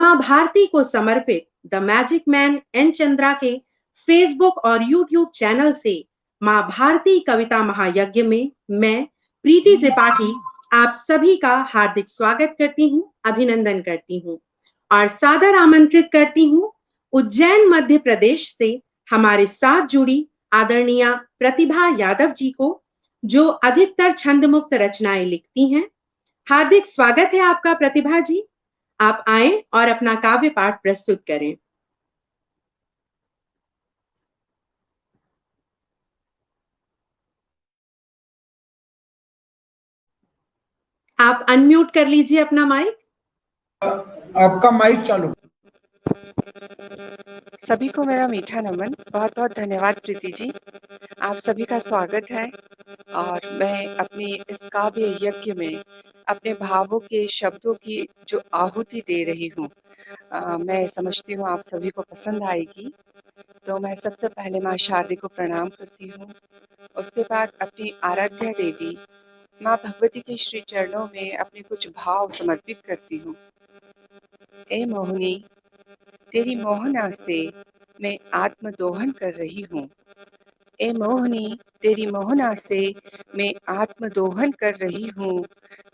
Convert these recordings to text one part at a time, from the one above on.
माँ भारती को समर्पित the magic man N Chandra के फेसबुक और यूट्यूब चैनल से माँ भारती कविता महायज्ञ में मैं प्रीति त्रिपाठी आप सभी का हार्दिक स्वागत करती हूँ, अभिनंदन करती हूँ और सादर आमंत्रित करती हूँ उज्जैन मध्य प्रदेश से हमारे साथ जुड़ी आदरणीय प्रतिभा यादव जी को, जो अधिकतर छंद मुक्त रचनाएं लिखती हैं। हार्दिक स्वागत है आपका प्रतिभा जी। आप आए और अपना काव्य पाठ प्रस्तुत करें। आप अनम्यूट कर लीजिए अपना माइक। आपका माइक चालू। सभी को मेरा मीठा नमन। बहुत बहुत धन्यवाद प्रीति जी, आप सभी का स्वागत है। और मैं अपनी इस काव्य यज्ञ में अपने भावों के शब्दों की जो आहुति दे रही हूँ, मैं समझती हूँ आप सभी को पसंद आएगी। तो मैं सबसे पहले माँ शारदे को प्रणाम करती हूँ। उसके बाद अपनी आराध्या देवी माँ भगवती के श्री चरणों में अपने कुछ भाव समर्पित करती हूँ। ए मोहिनी, तेरी मोहना से मैं आत्मदोहन कर रही हूँ। ए मोहिनी, तेरी मोहना से मैं आत्मदोहन कर रही हूँ।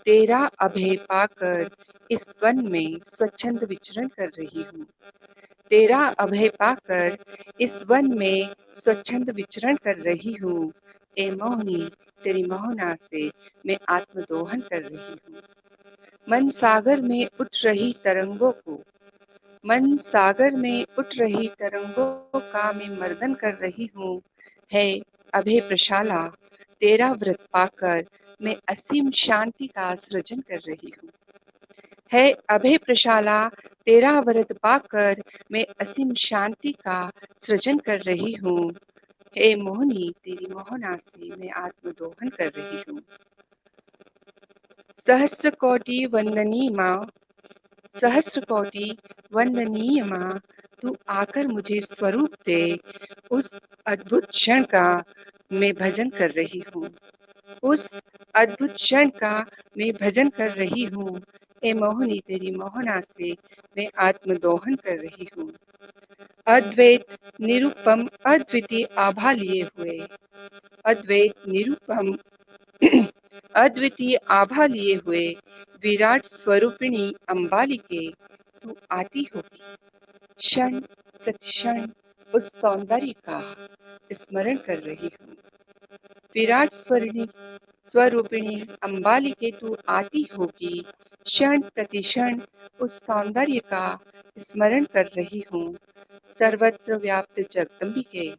तेरा अभय पाकर इस वन में स्वच्छंद विचरण कर रही हूँ। तेरा अभय पाकर इस वन में स्वच्छंद विचरण कर रही हूँ। ए मोहिनी, तेरी मोहना से मैं आत्मदोहन कर रही हूँ। मन सागर में उठ रही तरंगों को, मन सागर में उठ रही तरंगों का मैं मर्दन कर रही हूँ। है अभय प्रशाला, तेरा व्रत पाकर मैं असीम शांति का सृजन कर रही हूँ। है अभय प्रशाला, तेरा व्रत पाकर मैं असीम शांति का सृजन कर रही हूँ। हे मोहिनी, तेरी मोहना से मैं आत्मदोहन कर रही हूँ। सहस्त्र कोटि वंदनीय माँ, सहस्त्र कोटि वंदनीय माँ, तू आकर मुझे स्वरूप दे। उस अद्भुत क्षण का मैं भजन कर रही हूँ। उस अद्भुत क्षण का मैं भजन कर रही हूँ। ए मोहिनी, तेरी मोहना से मैं आत्मदोहन कर रही हूँ। अद्वैत निरुपम अद्वितीय आभा लिए हुए, अद्वैत निरुपम अद्वितीय आभा लिए हुए विराट स्वरूपिणी अंबालिके, तू आती होगी। क्षण प्रतिक्षण उस सौंदर्य का स्मरण कर रही हूँ। विराट स्वरूपिणी अंबालिके, तू आती होगी। क्षण प्रतिक्षण उस सौंदर्य का स्मरण कर रही हूँ। सर्वत्र व्याप्त जगदम्बिके,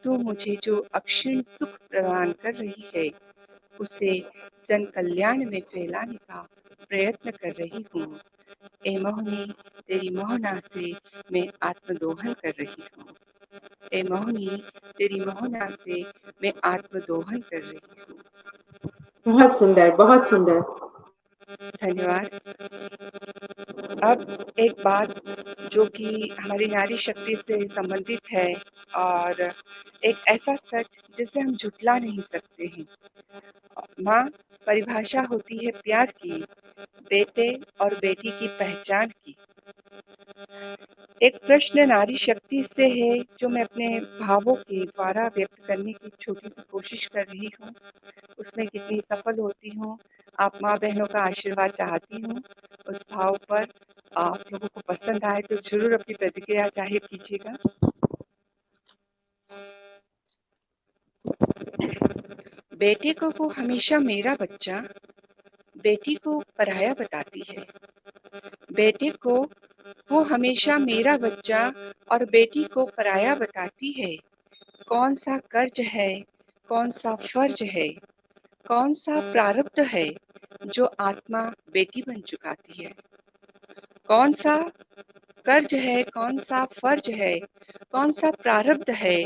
तू मुझे जो अक्षीण सुख प्रदान कर रही है, उसे जन कल्याण में फैलाने का प्रयत्न कर रही हूँ। ए मोहिनी, तेरी मोहना से मैं आत्मदोहन कर रही हूँ। ए मोहिनी, तेरी मोहना से मैं आत्मदोहन कर रही हूँ। बहुत सुंदर, बहुत सुंदर। धन्यवाद। अब एक बात जो कि हमारी नारी शक्ति से संबंधित है और एक ऐसा सच जिसे हम झुटला नहीं सकते हैं। माँ परिभाषा होती है प्यार की, बेटे और बेटी की पहचान की। एक प्रश्न नारी शक्ति से है जो मैं अपने भावों के द्वारा व्यक्त करने की छोटी सी कोशिश कर रही हूँ। उसमें कितनी सफल होती हूँ, आप माँ बहनों का आशीर्वाद चाहती हूँ। उस भाव पर आप लोगों को पसंद आए तो जरूर अपनी प्रतिक्रिया जाहिर कीजिएगा। बेटे को वो हमेशा मेरा बच्चा, बेटी को पराया बताती है। बेटे को वो हमेशा मेरा बच्चा और बेटी को पराया बताती है। कौन सा कर्ज है, कौन सा फर्ज है, कौन सा प्रारब्ध है जो आत्मा बेटी बन चुकाती है। कौन सा कर्ज है, कौन सा फर्ज है, कौन सा प्रारब्ध है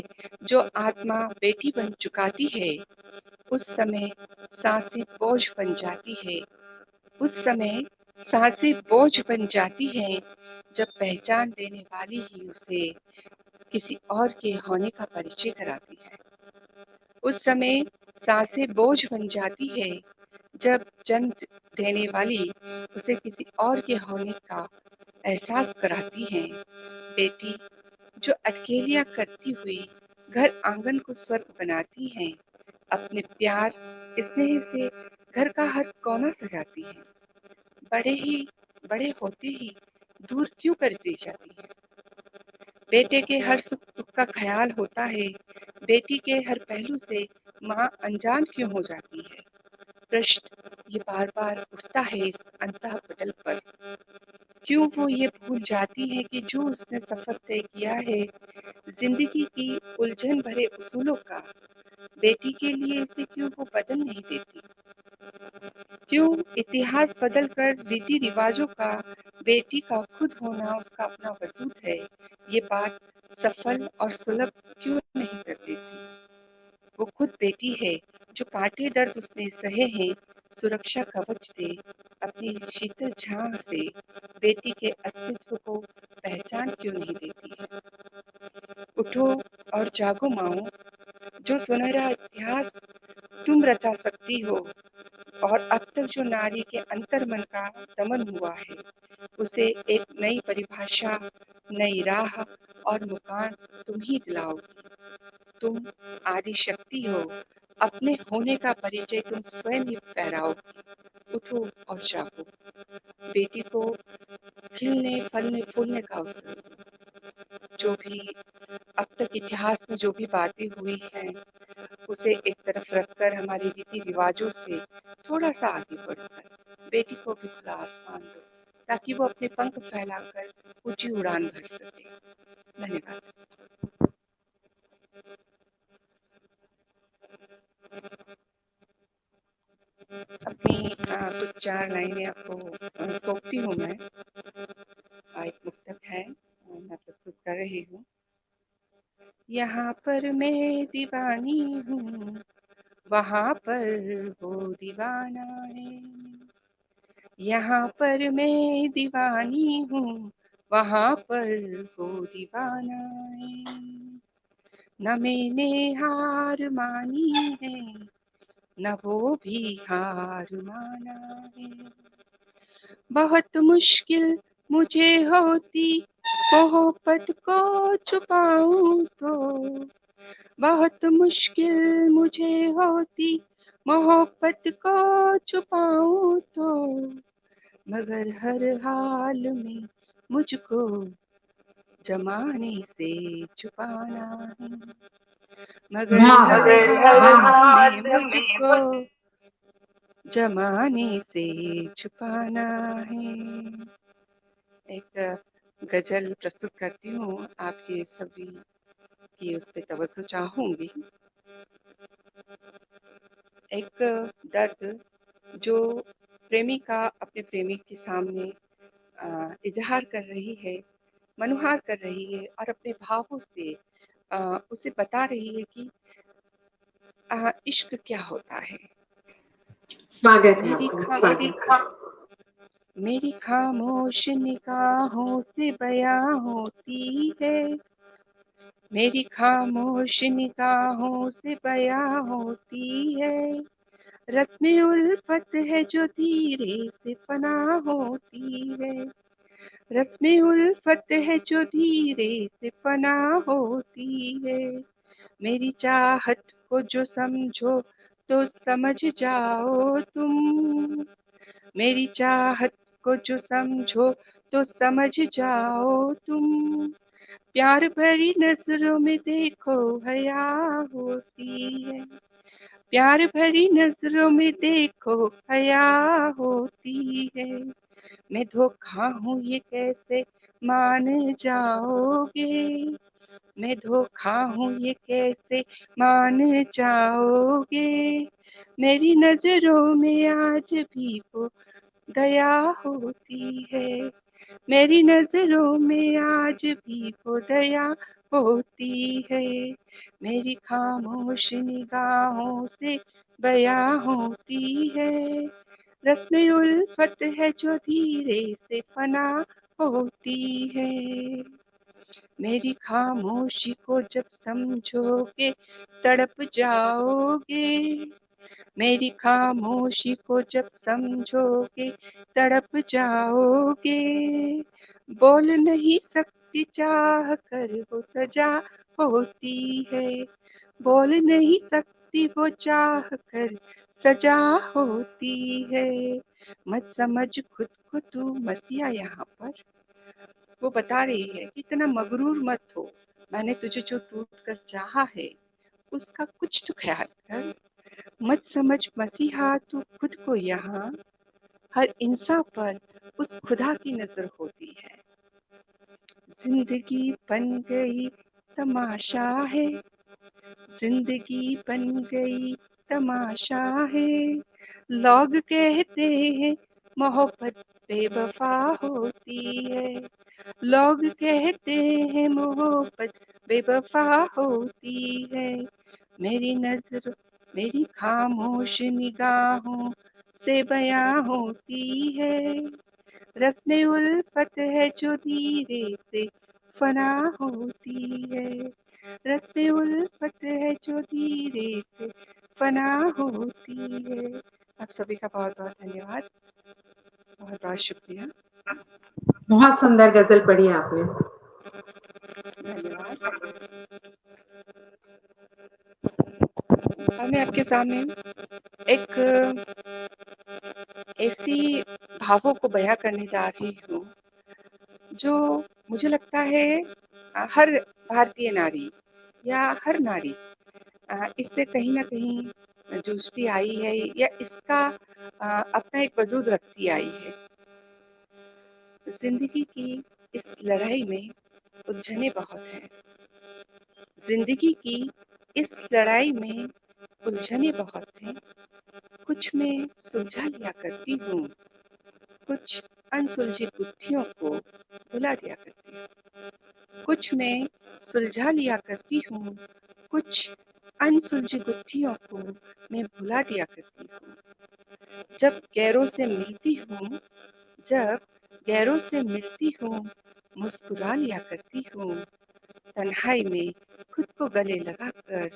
जो आत्मा बेटी बन चुकाती है। उस समय सांसें बोझ बन जाती है, उस समय सांसें बोझ बन जाती हैं जब पहचान देने वाली ही उसे किसी और के होने का परिचय कराती है। उस समय सांसें बोझ बन जाती है जब जन्म देने वाली उसे किसी और के होने का एहसास कराती हैं। बेटी जो अटकेलियां करती हुई घर आंगन को स्वर्ग बनाती हैं, अपने प्यार स्नेह से घर का हर कोना सजाती हैं। बड़े होते ही दूर क्यों कर दी जाती है? बेटे के हर सुख दुख का ख्याल होता है, बेटी के हर पहलू से माँ अनजान क्यों हो जाती है? प्रश्न ये बार बार उठता है इस अंतः पटल पर। क्यों वो ये भूल जाती है कि जो उसने सफर तय किया है जिंदगी की उलझन भरे उसूलों का, बेटी के लिए इसे क्यों वो बदल नहीं देती? क्यों इतिहास बदल कर रीति रिवाजों का बेटी का खुद होना उसका अपना वजूद है, ये बात सफल और सुलभ क्यों नहीं कर देती? वो खुद बेटी है, जो कांटे दर्द उसने सहे हैं, सुरक्षा कवच दे अपनी शीतल छांव से बेटी के अस्तित्व को पहचान क्यों नहीं देती है? उठो और जागो माओ, जो सुनहरा इतिहास तुम रचा सकती हो, और अब तक जो नारी के अंतर्मन का दमन हुआ है, उसे एक नई परिभाषा, नई राह और मुकाम तुम ही दिलाओगी। तुम आदि शक्ति हो, अपने होने का परिचय तुम स्वयं ही फहराओगी। उठो और जागो, बेटी को खिलने फलने फूलने का अवसर दो। जो भी अब तक इतिहास में जो भी बातें हुई हैं, उसे एक तरफ रखकर हमारे रीति रिवाजों से थोड़ा सा आगे बढ़कर बेटी को भी खुला आसमान दो, ताकि वो अपने पंख फैलाकर ऊंची उड़ान भर सके। धन्यवाद। अपनी कुछ 4 लाइनें आपको सौंपती हूँ मैं। एक मुक्तक है, मैं प्रस्तुत कर रही हूँ। यहाँ पर मैं दीवानी हूँ, वहाँ पर वो दीवाना है। यहाँ पर मैं दीवानी हूँ, वहाँ पर वो दीवाना है। न मैंने हार मानी है, न वो भी हार माना है। बहुत मुश्किल मुझे होती मोहब्बत को छुपाऊं तो, बहुत मुश्किल मुझे होती मोहब्बत को छुपाऊं तो, मगर हर हाल में मुझको जमाने से छुपाना है। मगर हर हाल में मुझको जमाने से छुपाना है। एक गजल प्रस्तुत करती हूँ, आपके सभी की उस पे तवज्जो चाहूंगी। एक दर्द जो प्रेमिका अपने प्रेमी के सामने इजहार कर रही है, मनुहार कर रही है और अपने भावों से उसे बता रही है कि इश्क क्या होता है। स्वागत है मेरी आपका, स्वागत। मेरी खामोश निगाहों से बयां होती है, मेरी खामोश निगाहों से बयां होती है। रस्म उल्फत है जो धीरे से फना होती है, रस्म उल्फत है जो धीरे से फना होती है। मेरी चाहत को जो समझो तो समझ जाओ तुम, मेरी चाहत को जो समझो तो समझ जाओ तुम। प्यार भरी नजरों में देखो हया होती है, प्यार भरी नजरों में देखो हया होती है। मैं धोखा हूँ ये कैसे मान जाओगे, मैं धोखा हूँ ये कैसे मान जाओगे। मेरी नजरों में आज भी वो दया होती है, मेरी नजरों में आज भी वो दया होती है। मेरी खामोश निगाहों से बयां होती है, रस्म उल्फत है जो धीरे से फना होती है। मेरी खामोशी को जब समझोगे तड़प जाओगे, मेरी खामोशी को जब समझोगे तड़प जाओगे। बोल नहीं सकती चाह कर वो सजा होती है, बोल नहीं सकती वो चाह कर सजा होती है। मत समझ खुद को तू मसीहा, यहाँ पर वो बता रही है कि इतना मगरूर मत हो, मैंने तुझे जो टूट कर चाहा है उसका कुछ तो ख्याल कर। मत समझ मसीहा तू खुद को, यहाँ हर इंसान पर उस खुदा की नजर होती है। जिंदगी बन गई तमाशा है, जिंदगी बन गई तमाशा है। लोग कहते हैं मोहब्बत बेवफा होती है, लोग कहते हैं मोहब्बत बेवफा होती है। मेरी नजर मेरी खामोश निगाहों से बयां होती है। रस्में उल्फत है जो धीरे से फना होती है, रस्में उल्फत है जो धीरे से फना होती है। आप सभी का बहुत बहुत धन्यवाद, बहुत बहुत शुक्रिया। बहुत सुंदर गजल पढ़ी आपने। धन्यवाद। अब मैं आपके सामने एक ऐसी भावों को बयां करने जा रही हूँ जो मुझे लगता है हर भारतीय नारी या हर नारी इससे कहीं ना कहीं जूझती आई है या इसका अपना एक वजूद रखती आई है। जिंदगी की इस लड़ाई में उलझने बहुत हैं, जिंदगी की इस लड़ाई में उलझने बहुत हैं। कुछ मैं सुलझा लिया करती हूँ, कुछ अनसुलझी गुत्थियों को भुला दिया करती हूँ। कुछ मैं सुलझा लिया करती हूँ, कुछ अनसुलझी गुत्थियों को मैं भुला दिया करती हूँ। जब गैरों से मिलती हूँ, जब गैरों से मिलती हूँ, मुस्कुरा लिया करती हूँ। तन्हाई में खुद को गले लगाकर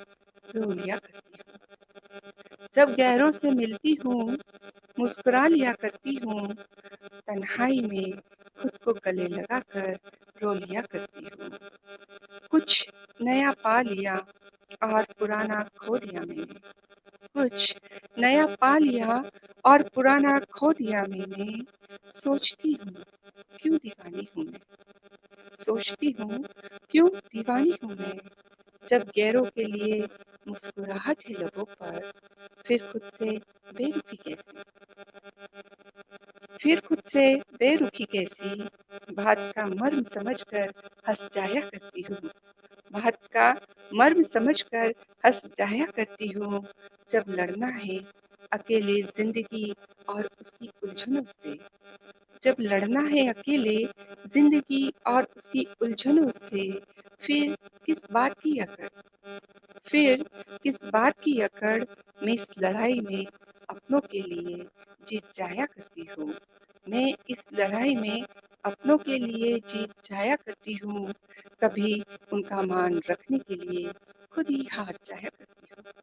रो लिया करती हूँ। जब गैरों से मिलती हूँ, मुस्कुरा लिया करती हूँ। तन्हाई में खुद को गले लगाकर रो लिया करती हूँ। कुछ नया पा लिया और पुराना खो दिया मैंने, कुछ नया पा लिया और पुराना खो दिया मैंने। सोचती हूँ क्यों दीवानी हूँ मैं, सोचती हूँ क्यों दीवानी हूँ मैं। जब गैरों के लिए मुस्कुराहट है लबों पर, फिर खुद से बेरुखी कैसी, फिर खुद से बेरुखी कैसी। बात का मर्म समझकर हंस जाया करती हूँ, बात का मर्म समझकर हंस जाया करती हूँ। जब लड़ना है अकेले जिंदगी और उसकी उलझनों से, जब लड़ना है अकेले जिंदगी और उसकी उलझनों से, फिर किस बात की अकड़, फिर किस बात की अकड़। मैं इस लड़ाई में अपनों के लिए जीत जाया करती हूँ, मैं इस लड़ाई में अपनों के लिए जीत जाया करती हूँ। कभी उनका मान रखने के लिए खुद ही हार जाया करती हूँ,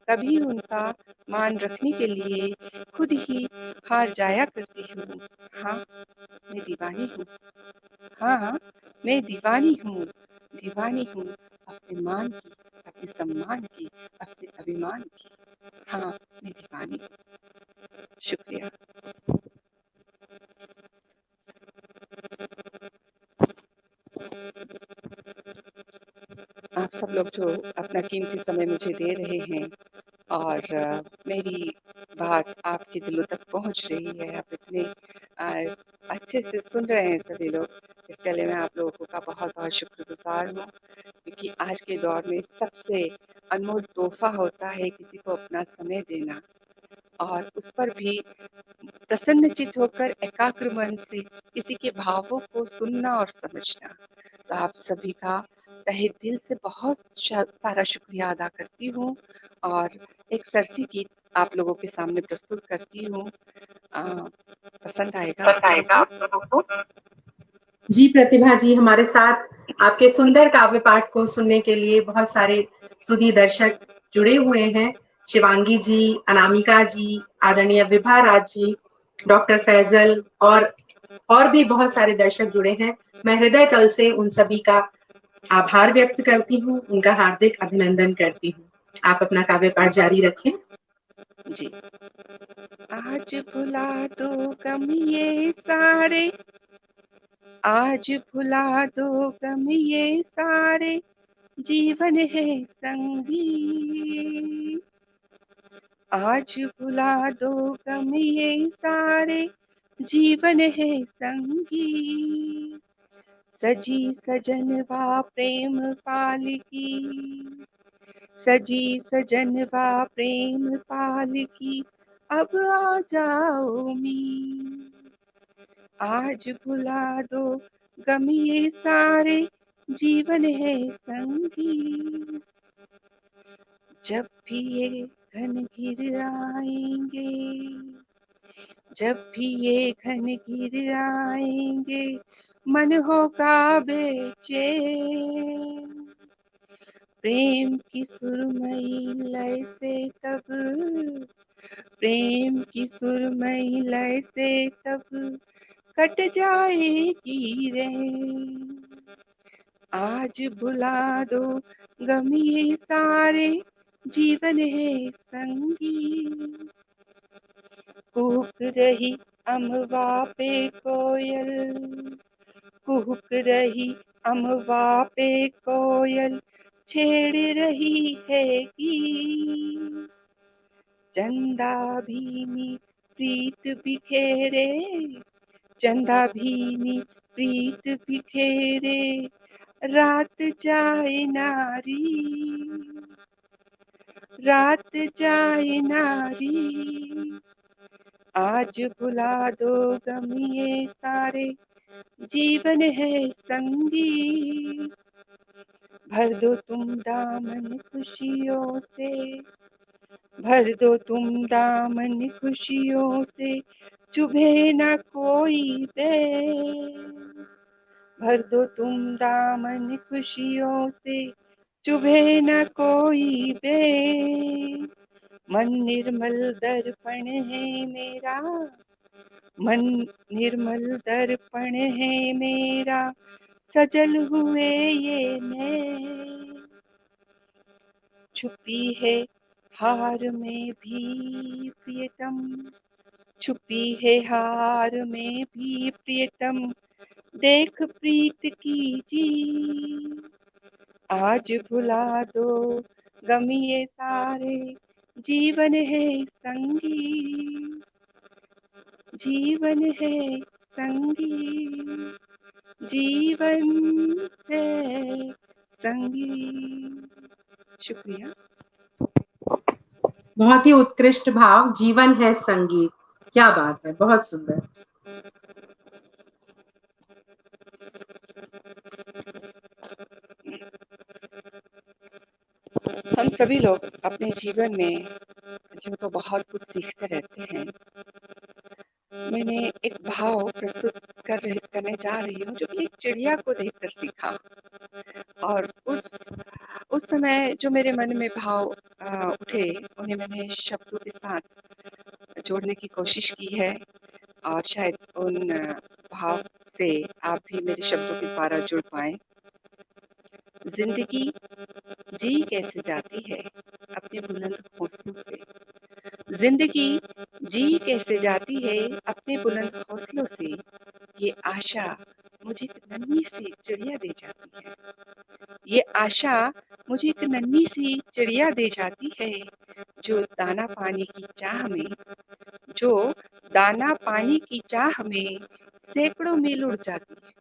कभी उनका मान रखने के लिए खुद ही हार जाया करती हूँ। हाँ मैं दीवानी हूँ, हाँ मैं दीवानी हूँ, दीवानी हूँ अपने मान की, अपने सम्मान की, अपने अभिमान की। हाँ मैं दीवानी हूँ। शुक्रिया। आप सब लोग जो अपना कीमती समय मुझे दे रहे हैं और मेरी बात आपके दिलों तक पहुंच रही है, आप इतने अच्छे से सुन रहे हैं सभी लोग, इसके लिए मैं आप लोगों का बहुत बहुत शुक्रगुजार हूँ। क्योंकि आज के दौर में सबसे अनमोल तोहफा होता है किसी को अपना समय देना, और उस पर भी प्रसन्नचित्त होकर एकाग्र मन से किसी के भावों को सुनना और समझना। तो आप सभी का तहे दिल से बहुत सारा शुक्रिया अदा करती हूँ और एक सरसी गीत आप लोगों के सामने प्रस्तुत करती हूँ। पसंद आएगा आप लोगों को? जी प्रतिभा जी, हमारे साथ आपके सुंदर काव्य पाठ को सुनने के लिए बहुत सारे सुधी दर्शक जुड़े हुए हैं। शिवांगी जी, अनामिका जी, आदरणीय विभा राज जी, डॉक्टर फैजल और भी बहुत सारे दर्शक जुड़े हैं। मैं हृदय तल से उन सभी का आभार व्यक्त करती हूँ, उनका हार्दिक अभिनंदन करती हूँ। आप अपना काव्य पाठ जारी रखें। जी। आज भुला दो गम ये सारे, आज भुला दो गम ये सारे, जीवन है संगी। आज भुला दो गम ये सारे, जीवन है संगी। सजी सजनवा प्रेम पाल की, सजी सजनवा प्रेम पाल की, अब आ जाओ मी। आज भुला दो गम ये सारे, जीवन है संगी। जब भी ये घन घिर आएंगे, जब भी ये घन घिर आएंगे, मन होगा बेचैन। प्रेम की सुरमई लय से तब, प्रेम की सुरमई लय से तब, कट जाएगी रैन। आज भुला दो गम ये सारे, जीवन है संगी। कुहुक रही अमवा पे कोयल, कुहुक रही अमवा पे कोयल, छेड़ रही है गीत। चंदा भीनी प्रीत बिखेरे, चंदा भीनी प्रीत बिखेरे, रात जाए नारी, रात जाए नारी। आज भुला दो गम ये सारे, जीवन है संगी। भर दो तुम दामन खुशियों से, भर दो तुम दामन खुशियों से, चुभे न कोई बैर। भर दो तुम दामन खुशियों से, चुभे न कोई बैर। मन निर्मल दर्पण है मेरा, मन निर्मल दर्पण है मेरा, सजल हुए ये नैन। छुपी है हार में भी प्रियतम, छुपी है हार में भी प्रियतम, देख प्रीत की जी। आज भुला दो गम ये सारे, जीवन है संगी, जीवन है संगी, जीवन है संगी। शुक्रिया। बहुत ही उत्कृष्ट भाव, जीवन है संगीत। क्या बात है, बहुत सुंदर। हम सभी लोग अपने जीवन में यूं तो बहुत कुछ सीखते रहते हैं। मैंने एक भाव प्रस्तुत करने जा रही हूँ जो कि एक चिड़िया को देखकर सीखा, और उस समय जो मेरे मन में भाव उठे, उन्हें मैंने शब्दों के साथ जोड़ने की कोशिश की है, और शायद उन भाव से आप भी मेरे शब्दों के द्वारा जुड़ पाएं। जिंदगी जी कैसे जाती है अपने बुलंद हौसलों से, जिंदगी जी कैसे जाती है अपने बुलंद हौसलों से, ये आशा मुझे एक नन्ही सी चिड़िया दे जाती है, ये आशा मुझे एक नन्ही सी चिड़िया दे जाती है, जो दाना पानी की चाह में, जो दाना पानी की चाह में सैकड़ों मील उड़ जाती है,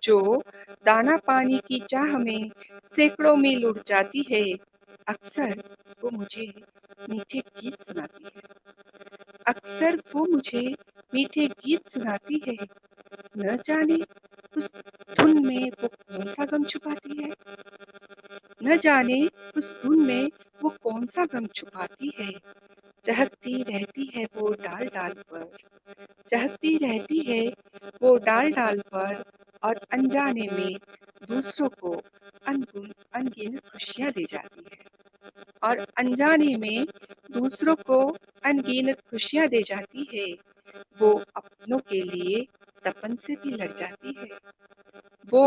जो दाना पानी की चाह में सैकड़ों मील उड़ जाती है। अक्सर वो मुझे मीठे गीत सुनाती है, अक्सर वो मुझे मीठे गीत सुनाती है। न जाने उस धुन में वो कौन सा गम छुपाती है, न जाने उस धुन में वो कौन सा गम छुपाती है। चहकती रहती है वो डाल डाल पर, चहकती रहती है वो डाल डाल पर, और अनजाने में दूसरों को अनगिनत खुशियाँ दे जाती है, और अनजाने में दूसरों को अनगिनत खुशियाँ दे जाती है। वो अपनों के लिए तपन से भी लड़ जाती है। वो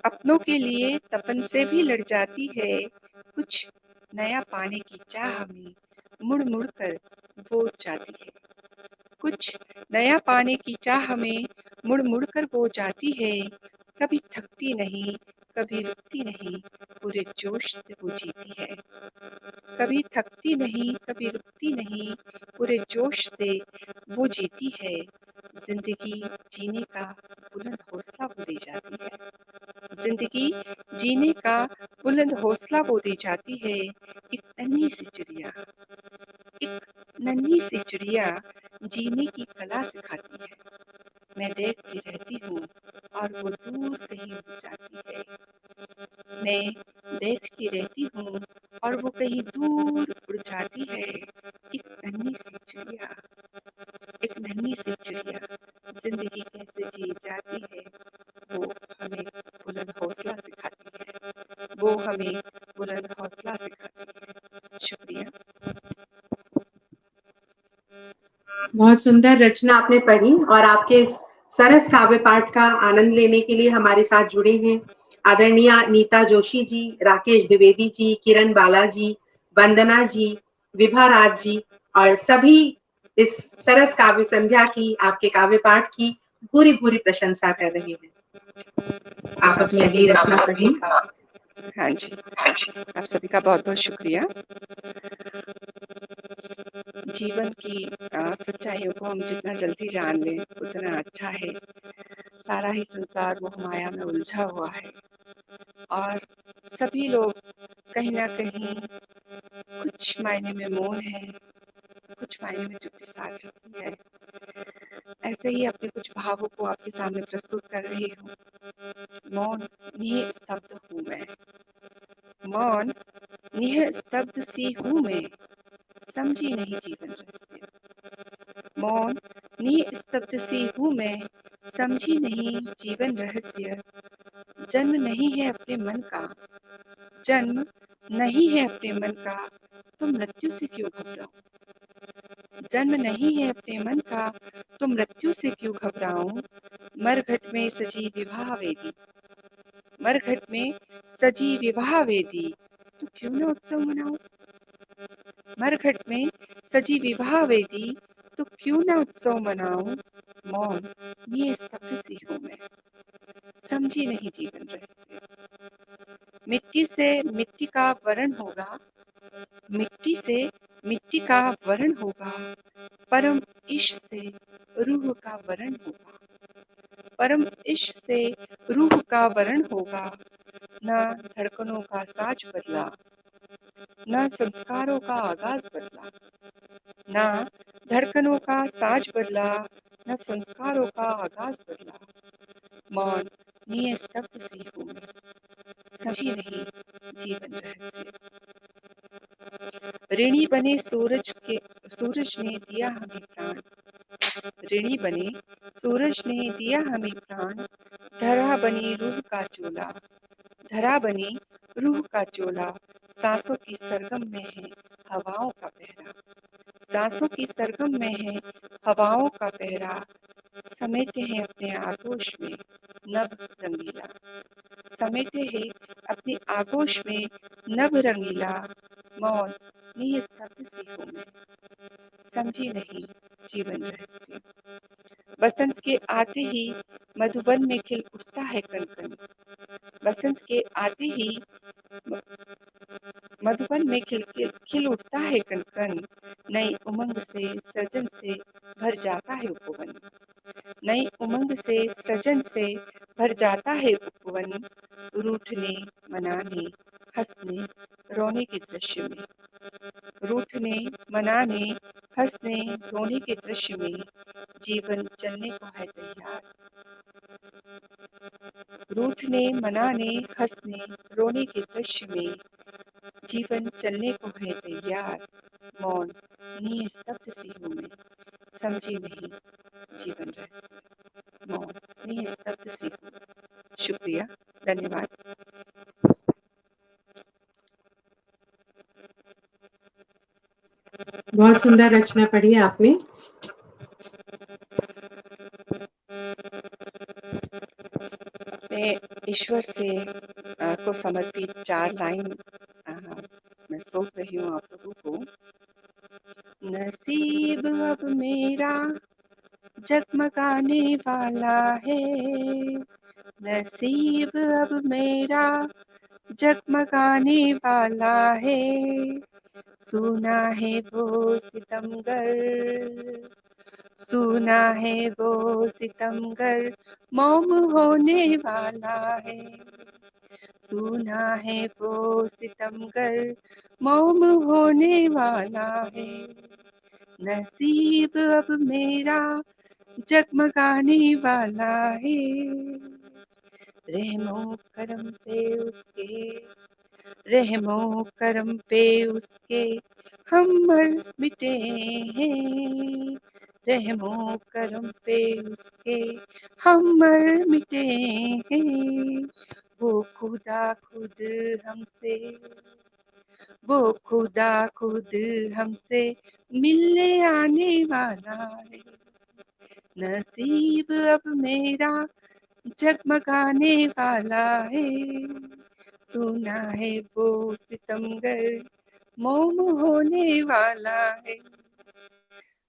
अपनों के लिए तपन से भी लड़ जाती है। कुछ नया पाने की चाह में मुड़ मुड़ कर वो जाती है। कुछ नया पाने की चाह में मुड़ मुड़ कर वो जाती है। कभी थकती नहीं, कभी रुकती नहीं, पूरे जोश से वो जीती है। कभी थकती नहीं, कभी रुकती नहीं, पूरे जोश से वो जीती है। जिंदगी जीने का बुलंद हौसला वो दे जाती है। जिंदगी जीने का बुलंद हौसला वो दे जाती है। एक नन्ही सी चिड़िया, एक नन्ही सी चिड़िया जीने की कला सिखाती है। मैं देखती रहती हूँ और वो दूर कहीं उड़ जाती है। मैं देखती रहती हूँ और वो कहीं दूर उड़ जाती है। एक नन्ही सी चिड़िया, एक नन्ही सी चिड़िया जिंदगी कैसे जी जाती है, वो हमें बुलंद हौसला सिखाती है। वो हमें बुलंद हौसला सिखाती है। शुक्रिया। बहुत सुंदर रचना आपने पढ़ी और आपके इस सरस काव्य पाठ का आनंद लेने के लिए हमारे साथ जुड़े हैं आदरणीय नीता जोशी जी, राकेश द्विवेदी जी, किरण बालाजी, वंदना जी, विभा राज जी और सभी इस सरस काव्य संध्या की, आपके काव्य पाठ की पूरी पूरी प्रशंसा कर रहे हैं। आप अपनी अगली रचना पढ़ें। हाँ जी, आप सभी का बहुत बहुत शुक्रिया। जीवन की सच्चाइयों को हम जितना जल्दी जान लें उतना अच्छा है। सारा ही संसार मोह माया में उलझा हुआ है और सभी लोग कहीं ना कहीं कुछ मायने में मौन है, कुछ मायने में चुप्पी साध रखी है। ऐसे ही अपने कुछ भावों को आपके सामने प्रस्तुत कर रही हूँ। मौन निह स्तब्ध हूँ मैं, मौन निह स्तब्ध सी हूँ मैं, समझी नहीं जीवन रहस्य। मौन निस्तब्ध सी हूँ मैं, समझी नहीं जीवन रहस्य। जन्म नहीं है अपने मन का, जन्म नहीं है अपने मन का, तो मृत्यु से क्यों घबराऊं। जन्म नहीं है अपने मन का, तो मृत्यु से क्यों घबराऊं। मरघट में सजी विवाह वेदी, मरघट में सजी विवाह वेदी, तो क्यों न उत्सव मनाऊं। मरघट में सजी विवाह वेदी, तो क्यों न उत्सव मनाऊं। मौन निस्तब्ध सी हूँ मैं, समझी नहीं जीवन रहस्य। मिट्टी से मिट्टी का वरण होगा, मिट्टी से मिट्टी का वरण होगा, परम इश्क से रूह का वरण होगा। परम इश्क से रूह का वरण होगा। न धड़कनों का साज बदला, न संस्कारों का आगाज बदला। न धड़कनों का साज बदला, न संस्कारों का आगाज बदला। मौन निस्तब्ध सी हूँ मैं, समझी नहीं जीवन रहस्य। ऋणी बने सूरज ने दिया हमें प्राण, ऋणी बने सूरज ने दिया हमें प्राण। धरा बनी रूह का चोला, धरा बनी रूह का चोला। सांसों की सरगम में है हवाओं का पहरा, सांसों की सरगम में है हवाओं का पहरा। समेटे हैं अपने आगोश में नभ रंगीला, समेटे हैं अपने आगोश में नभ रंगीला। मौन निस्तब्ध सी हूँ मैं, समझी नहीं जीवन रहस्य। बसंत के आते ही मधुबन में खिल उठता है कनकन, बसंत के आते ही मधुबन में खिल उठता है कनकन। नई उमंग से सृजन से भर जाता है उपवन, नई उमंग से सृजन से भर जाता है उपवन। रूठने मनाने हंसने रोने के दृश्य में, रूठने मनाने हंसने रोने के दृश्य में जीवन चलने को है तैयार। रूठने मनाने हंसने रोने के दृश्य में जीवन चलने को है तैयार। मौन निस्तब्ध सी हूँ मैं, समझी नहीं जीवन रहस्य। मौन निस्तब्ध सी हूँ। शुक्रिया, धन्यवाद। बहुत सुंदर रचना पढ़ी आपने। ईश्वर से को समर्पित 4 लाइन मैं सौंप रही हूँ आप लोगों को। नसीब अब मेरा जगमगाने वाला है, नसीब अब मेरा जगमगाने वाला है। सुना है वो सितमगर, सुना है वो सितमगर, मौम होने वाला है। सुना है वो सितमगर, मौम होने वाला है। नसीब अब मेरा जगमगाने वाला है। रहमो करम पे उसके, रहमो करम पे उसके हम मर मिटे हैं। रहमो करम पे उसके हम मर मिटे हैं। वो खुदा खुद हमसे, वो खुदा खुद हमसे मिलने आने वाला है। नसीब अब मेरा जगमगाने वाला है। सुना है वो सितमगर, मोम होने वाला है,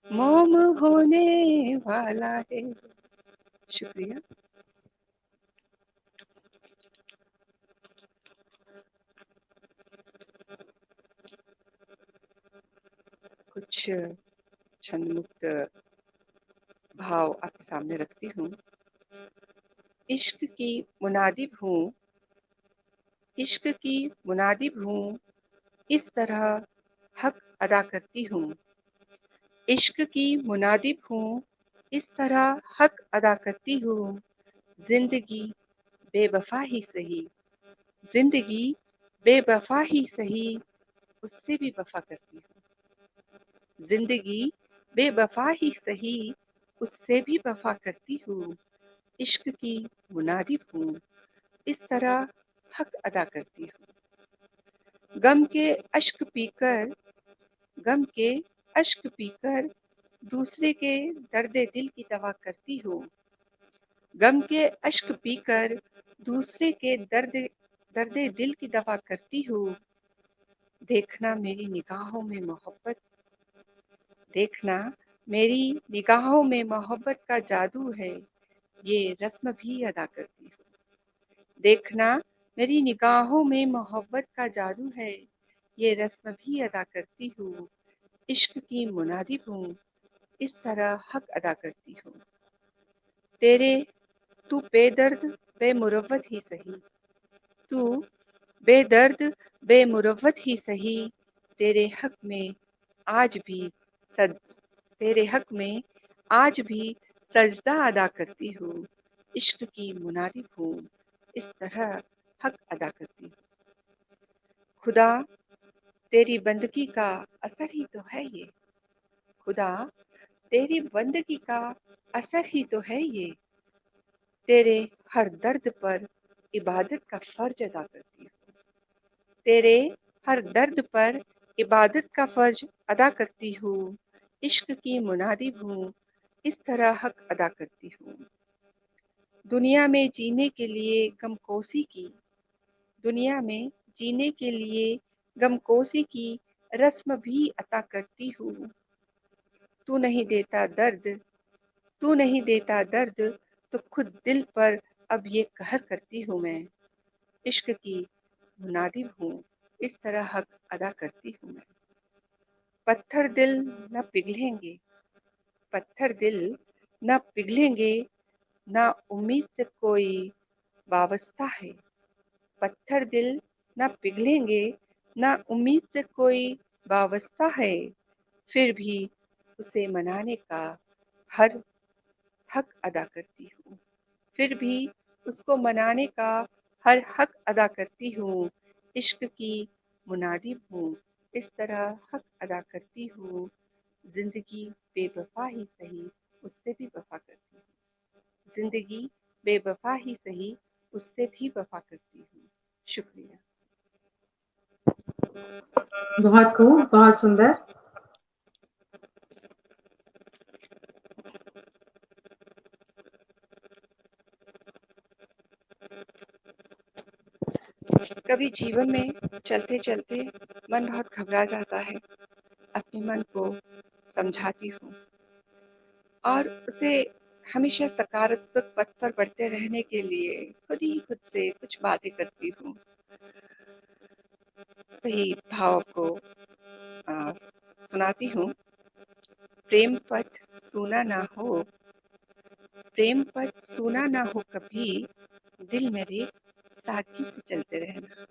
मोम होने वाला है। शुक्रिया। कुछ छंद मुक्त भाव आपके सामने रखती हूँ। इश्क की मुनादिब हूँ, इश्क की मुनादिब हूँ, इस तरह हक अदा करती हूँ। इश्क की मुनादिब हूँ, इस तरह हक अदा करती हूँ। जिंदगी बेवफा ही सही, जिंदगी बेवफा ही सही, उससे भी वफा करती हूँ। जिंदगी बेवफा ही सही, उससे भी वफा करती हूँ। इश्क की मुनादिब हूँ, इस तरह हक अदा करती हूँ। गम के अश्क पीकर, गम के अश्क पीकर दूसरे के दर्द दिल की दवा करती हूँ। गम के अश्क पीकर दूसरे के दर्द दिल की दवा करती हूँ। देखना मेरी निगाहों में मोहब्बत, देखना मेरी निगाहों में मोहब्बत का जादू है, ये रस्म भी अदा करती हूँ। देखना मेरी निगाहों में मोहब्बत का जादू है, ये रस्म भी अदा करती हूँ। इश्क की मुनादिब हूँ, इस तरह हक अदा करती हूँ। तेरे तू बेदर्द बेमुरव्वत ही सही, तू बेदर्द बेमुरव्वत ही सही, तेरे हक में आज भी सज तेरे हक में आज भी सजदा अदा करती हूँ। इश्क की मुनादिब हूँ, इस तरह हक अदा करती हूँ। खुदा तेरी बंदगी का असर ही तो है ये, खुदा तेरी बंदगी का असर ही तो है ये। तेरे हर दर्द पर इबादत का फर्ज अदा करती हूँ। तेरे हर दर्द पर इबादत का फर्ज अदा करती हूँ। इश्क की मुनादिब हूँ, इस तरह हक अदा करती हूँ। दुनिया में जीने के लिए गमकोसी की, दुनिया में जीने के लिए गमकोसी की रस्म भी अता करती हूँ। तू नहीं देता दर्द, तू नहीं देता दर्द, तो खुद दिल पर अब ये कहर करती हूँ मैं। इश्क की मुनादिब हूँ, इस तरह हक अदा करती हूँ मैं। पत्थर दिल न पिघलेंगे, पत्थर दिल न पिघलेंगे, ना उम्मीद से कोई वाबस्ता है। पत्थर दिल न पिघलेंगे, ना उम्मीद से कोई वाबस्ता है। फिर भी उसे मनाने का हर हक अदा करती हूँ। फिर भी उसको मनाने का हर हक अदा करती हूँ। इश्क की मुनादिब हूँ, इस तरह हक अदा करती हूँ। जिंदगी बेवफा ही सही, उससे भी वफा करती हूँ। जिंदगी बेवफा ही सही, उससे भी वफा करती हूँ। शुक्रिया। बहुत खूब, बहुत सुंदर। कभी जीवन में चलते चलते मन बहुत घबरा जाता है। अपने मन को समझाती हूँ और उसे हमेशा सकारात्मक पथ पर बढ़ते रहने के लिए खुद ही खुद से कुछ बातें करती हूँ। वही भाव को सुनाती हूँ। प्रेम पथ सूना ना हो, प्रेम पथ सूना ना हो कभी, दिल मेरे सादगी से चलते रहना।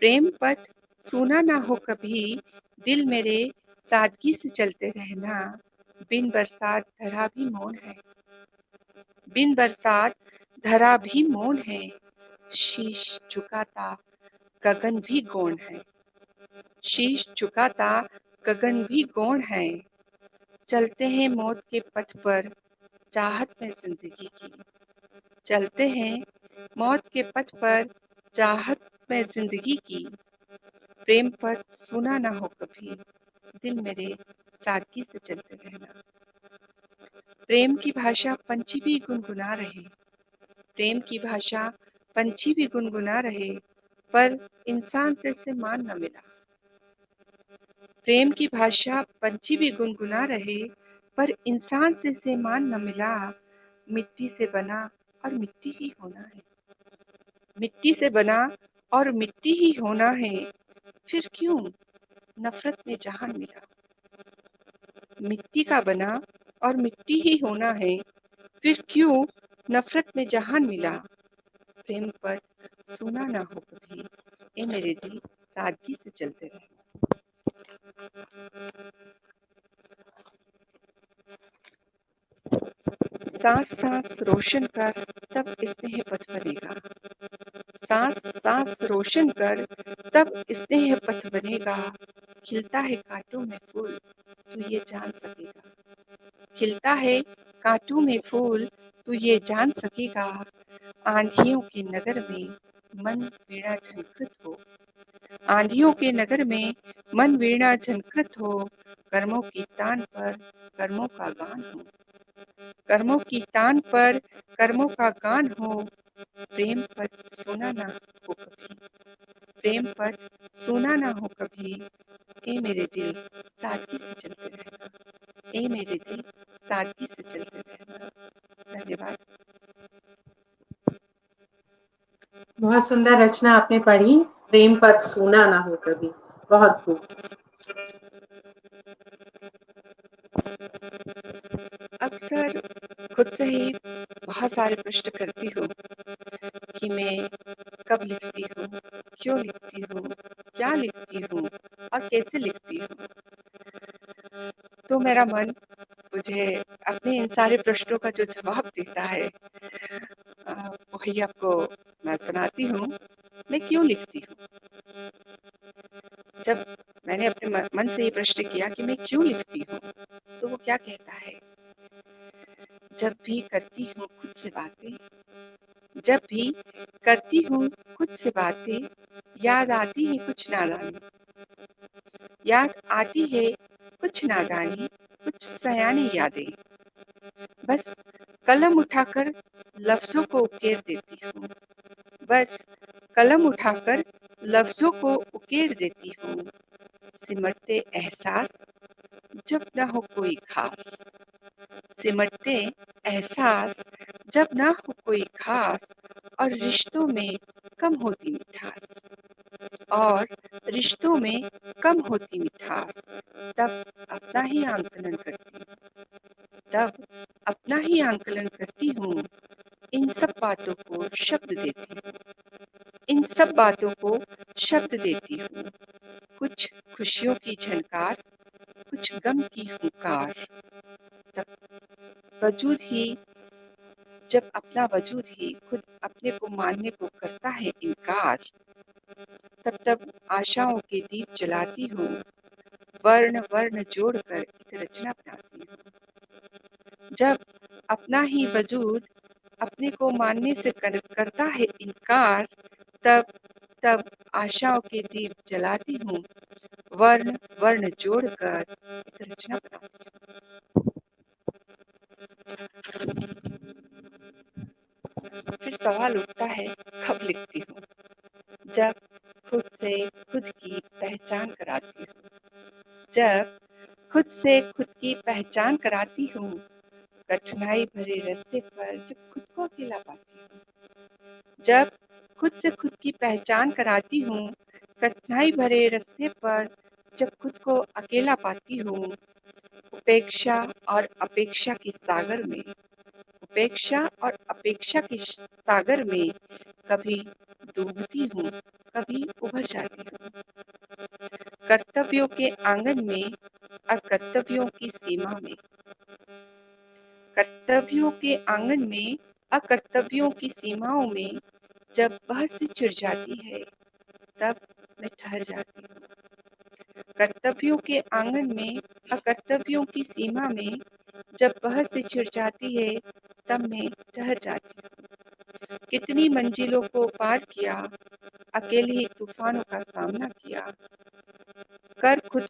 प्रेम पथ सूना ना हो कभी, दिल मेरे सादगी से चलते रहना। बिन बरसात धरा भी मौन है, बिन बरसात धरा भी मौन है। शीश झुकाता गगन भी गौण है, शीश झुकाता गगन भी गौण है। चलते हैं मौत के पथ पर चाहत में जिंदगी की, चलते हैं मौत के पथ पर चाहत में जिंदगी की। प्रेम पथ सुना ना हो कभी, दिल मेरे सादगी से चलते रहना। प्रेम की भाषा पंछी भी गुनगुना रहे, प्रेम की भाषा पंछी भी गुनगुना रहे, पर इंसान से इसे मान न मिला। प्रेम की भाषा पंछी भी गुनगुना रहे, पर इंसान से इसे मान न मिला। मिट्टी से बना और मिट्टी ही होना है, मिट्टी से बना और मिट्टी ही होना है। फिर क्यों नफरत में जहान मिला। मिट्टी का बना और मिट्टी ही होना है, फिर क्यों नफरत में जहान मिला। प्रेम पर सुना ना हो कभी, ए मेरे दिल सादगी से चलते रहे। सांस सांस रोशन कर तब स्नेह पथ बनेगा, सांस सांस रोशन कर तब स्नेह पथ बनेगा। खिलता है कांटों में फूल तू ये जान सकेगा, खिलता है कांटों में फूल तू ये जान सकेगा। आंधियों के नगर में मन वीणा झनकृत हो, आंधियों के नगर में मन वीणा झनकृत हो। कर्मों की तान पर कर्मों का गान हो, कर्मों की तान पर कर्मों का गान हो। प्रेम पथ सुना ना हो कभी, प्रेम पथ सुना ना हो कभी, ए मेरे दिल सादगी से चलते रहना, ए मेरे दिल सादगी से चलते रहना। धन्यवाद। बहुत सुंदर रचना आपने पढ़ी, प्रेम पथ सूना ना हो कभी। बहुत खूब। अक्सर खुद से ही बहुत सारे प्रश्न करती हूँ कि मैं कब लिखती हूँ, क्यों लिखती हूँ, क्या लिखती हूँ और कैसे लिखती हूँ। तो मेरा मन मुझे अपने इन सारे प्रश्नों का जो जवाब देता है वही आपको मैं सुनाती हूँ। मैं क्यों लिखती हूँ। जब मैंने अपने मन से ये प्रश्न किया कि मैं क्यों लिखती हूँ, तो वो क्या कहता है, जब भी करती हूँ खुद से बातें, जब भी करती हूँ खुद से बातें, याद आती है कुछ नादानी, याद आती है कुछ नादानी, कुछ सयानी यादें। बस कलम उठाकर लफ्जों को उकेर देती हूँ, बस कलम उठाकर लफ्जों को उकेर देती हूँ। सिमटते एहसास जब न हो कोई खास, सिमटते एहसास जब न हो कोई खास, और रिश्तों में कम होती मिठास, और रिश्तों में कम होती मिठास। तब अपना ही आंकलन करती हूँ, तब अपना ही आंकलन करती हूँ। इन सब बातों को शब्द देती हूँ, इन सब बातों को शब्द देती हूँ। कुछ खुशियों की झनकार, कुछ गम की हुंकार। तब वजूद ही, जब अपना वजूद ही खुद अपने को मानने को करता है इनकार, तब आशाओं के दीप जलाती हूँ, वर्ण वर्ण जोड़कर एक रचना बनाती हूँ। जब अपना ही वजूद अपने को मानने से करता है इनकार, तब आशाओं के दीप जलाती हूँ, वर्ण वर्ण जोड़कर एक रचना बनाती हूँ। फिर सवाल उठता है, कब लिखती हूँ। जब खुद से खुद की पहचान कराती हूँ, जब खुद से खुद की पहचान कराती हूँ, कठिनाई भरे रास्ते पर जब खुद को अकेला पाती हूँ, जब खुद से खुद की पहचान कराती हूँ, कठिनाई भरे रास्ते पर जब खुद को अकेला पाती हूँ, उपेक्षा और अपेक्षा के सागर में, उपेक्षा और अपेक्षा के सागर में कभी डूबती हूँ, कभी उभर जाती हूँ। कर्तव्यों के आंगन में, अकर्तव्यों की सीमा में, कर्तव्यों के आंगन में, अकर्तव्यों की सीमाओं में जब बहस छिड़ जाती है, तब मैं ठहर जाती हूँ। कर्तव्यों के आंगन में, अकर्तव्यों की सीमा में जब बहस छिड़ जाती है, तब मैं ठहर जाती हूँ। कितनी मंजिलों को पार किया, अकेले ही तूफानों का सामना किया, कर खुद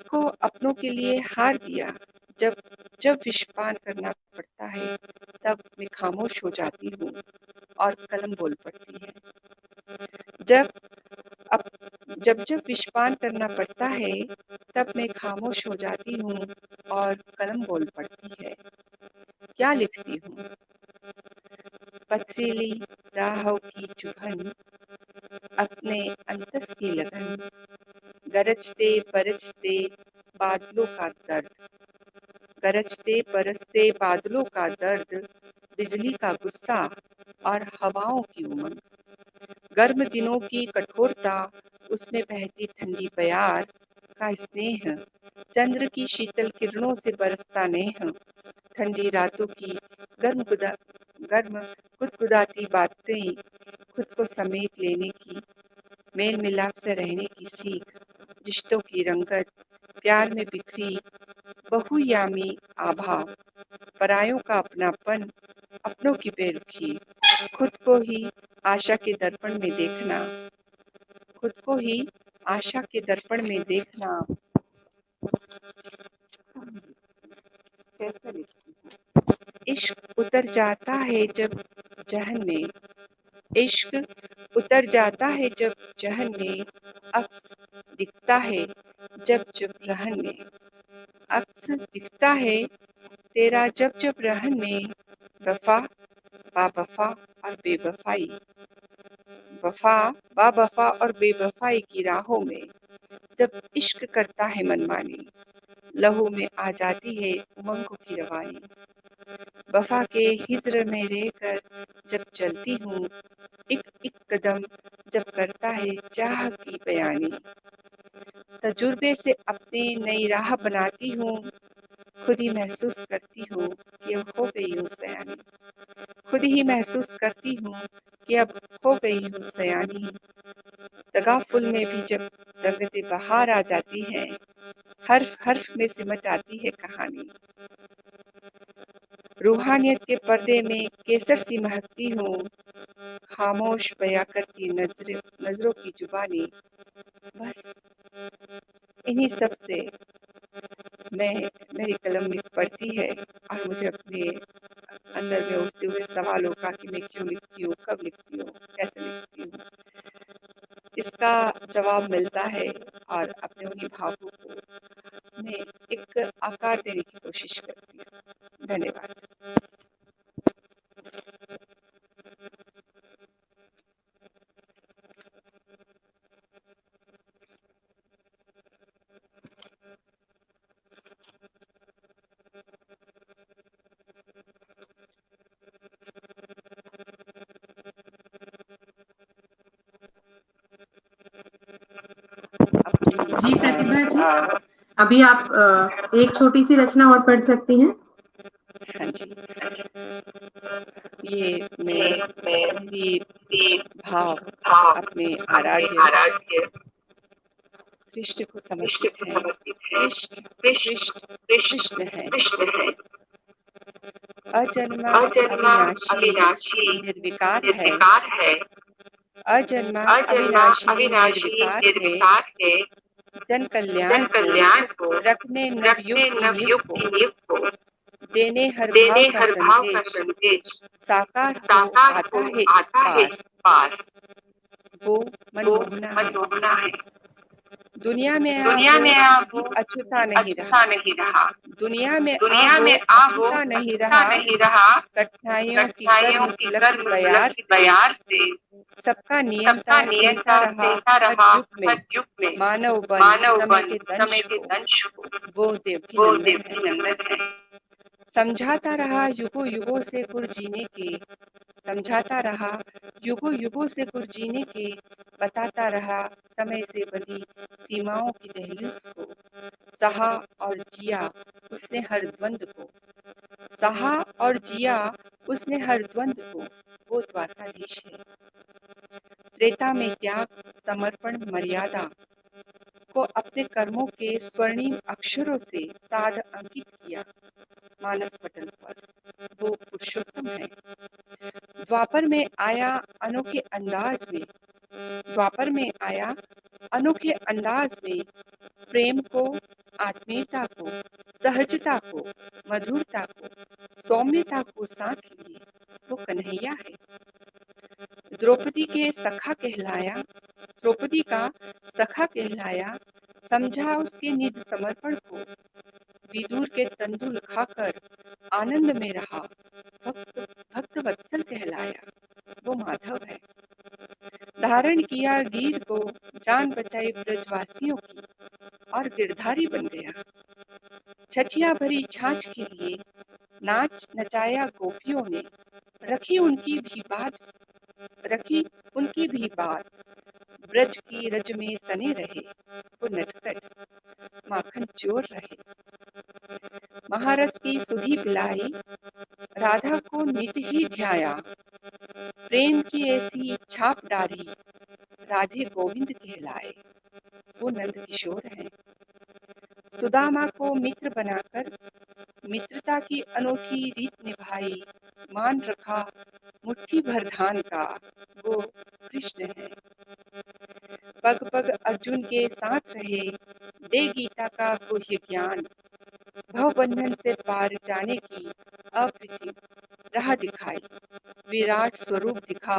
को अपनों के लिए हार दिया। जब जब विषपान करना पड़ता है, तब मैं खामोश हो जाती हूँ और कलम बोल पड़ती है। जब विषपान करना पड़ता है, तब मैं खामोश हो जाती हूँ और कलम बोल पड़ती है। क्या लिखती हूँ? पथरीली राहों की चुभन, अपने अंतस की लगन, गरजते बरसते बादलों का दर्द, गरजते बरसते बादलों का दर्द, बिजली का गुस्सा और हवाओं की उमंग, गर्म दिनों की कठोरता, उसमें बहती ठंडी बयार का स्नेह, चंद्र की शीतल किरणों से बरसता नेह, ठंडी रातों की गर्म गुदगुदाती बातें, खुद को समेट लेने की, मेल मिलाप से रहने की सीख, रिश्तों की रंगत, प्यार में बिखरी बहुयामी आभा, परायों का अपनापन, अपनों की बेरुखी, खुद को ही आशा के दर्पण में देखना, खुद को ही आशा के दर्पण में देखना। कैसे लिखती हूँ? इश्क उतर जाता है जब जहन में, इश्क उतर जाता है जब जहन में, अक्स दिखता है जब जब रहन में, अक्स दिखता है तेरा जब जब रहन में, वफा बावफा और बेवफाई, वफा बावफा और बेवफाई की राहों में जब इश्क करता है मनमानी, लहू में आ जाती है उमंगों की रवानी, वफा के हिज्र में रहकर जब चलती हूँ, एक एक कदम जब करता है चाह की बयानी, तजुर्बे से अपनी नई राह बनाती हूँ, खुद ही महसूस करती हूँ कि अब हो गई हूँ सयानी, खुद ही महसूस करती हूँ कि अब हो गई हूँ सयानी, तगाफुल में भी जब रंगते बहार आ जाती हैं, हर्फ हर्फ में सिमट आती है कहानी, रूहानियत के पर्दे में केसर सी महकती हूँ, खामोश बयां करती नजरों की जुबानी, बस इन्हीं सब से मेरी कलम लिख पड़ती है और मुझे अपने अंदर में उठते हुए सवालों का कि मैं क्यों लिखती हूँ, कब लिखती हूँ, कैसे लिखती हूँ, इसका जवाब मिलता है और अपने उन्हीं भावों को मैं एक आकार देने की कोशिश करती हूँ। धन्यवाद। जी प्रतिभा जी, अभी आप एक छोटी सी रचना और पढ़ सकती हैं। हाँ जी, ये मेरी भाव अपने आराध्य कृष्ण को समर्पित है। कृष्ण है अजन्मा अविनाशी निर्विकार है, अजन्मा अविनाशी निर्विकार है, जन कल्याण को रखने नवयुग की नींव को, देने हर भाव का संदेश साकार हो आता है इस पार। वो मनमोहना है। दुनिया में आप अछूता नहीं रहा। दुनिया में आप अछूता नहीं रहा। कठिनाइयों की गर्म बयार से सबका नियंता देता रहा हर युग में। मानव बन समय के दंश वो देवकी नंदन है। समझाता रहा युगों से गुर जीने के। समझाता रहा युगों से गुर जीने के। बताता रहा समय से बंधी सीमाओं की दहलीज को। सहा और जिया उसने हर द्वंद को। सहा और जिया उसने हर द्वंद को। वो द्वारकाधीश है। त्रेता में त्याग समर्पण मर्यादा को अपने कर्मों के स्वर्णिम अक्षरों से साध अंकित किया मानस पटल पर। वो पुरुषोत्तम है। द्वापर में आया अनोखे अंदाज में प्रेम को, आत्मीयता को, सहजता को, मधुरता को, सौम्यता को साथ लिए वो कन्हैया है। द्रौपदी का सखा कहलाया। समझा उसके निज समर्पण को। विदुर के तंदुल खाकर आनंद में रहा। भक्त वत्सल कहलाया। वो माधव है। धारण किया गिर को, जान बचाई ब्रजवासियों की और गिरधारी बन गया। छठिया भरी छाछ के लिए नाच नचाया गोपियों ने। रखी उनकी भी बात। ब्रज की रज में सने रहे वो नटखट माखन चोर रहे। महारस की सुधी पिलाई राधा को नित ही ध्याया। प्रेम की ऐसी छाप डाली राधे गोविंद कहलाए। वो नंद किशोर हैं। सुदामा को मित्र बनाकर मित्रता की अनोखी रीत निभाई। मान रखा मुट्ठी भर धान का वो कृष्ण है। पग पग अर्जुन के साथ रहे दे गीता का गुह्य ज्ञान। भव बंधन से पार जाने की अप्रतिम राह दिखाई। विराट स्वरूप दिखा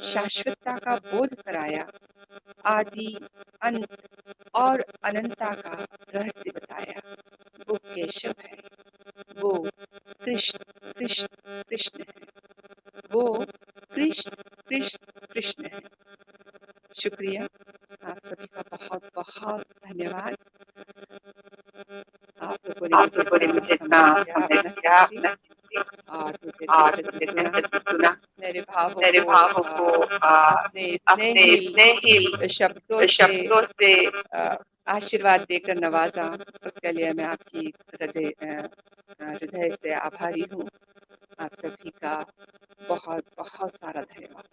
शाश्वतता का बोध कराया। आदि अंत और अनंता का रहस्य बताया। वो केशव है। वो कृष्ण है। वो कृष्ण है। शुक्रिया, आप सभी का बहुत बहुत धन्यवाद। आप लोगों ने मुझे इतना समय दिया और मुझे सुना। मेरे भावों को अपने स्नेह ही शब्दों से आशीर्वाद देकर नवाजा। उसके लिए मैं आपकी हृदय से आभारी हूँ। आप सभी का बहुत बहुत सारा धन्यवाद।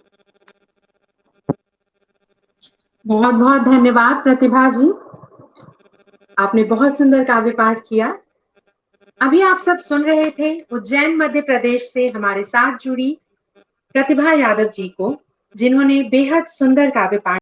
बहुत बहुत धन्यवाद प्रतिभा जी, आपने बहुत सुंदर काव्य पाठ किया। अभी आप सब सुन रहे थे उज्जैन मध्य प्रदेश से हमारे साथ जुड़ी प्रतिभा यादव जी को, जिन्होंने बेहद सुंदर काव्य पाठ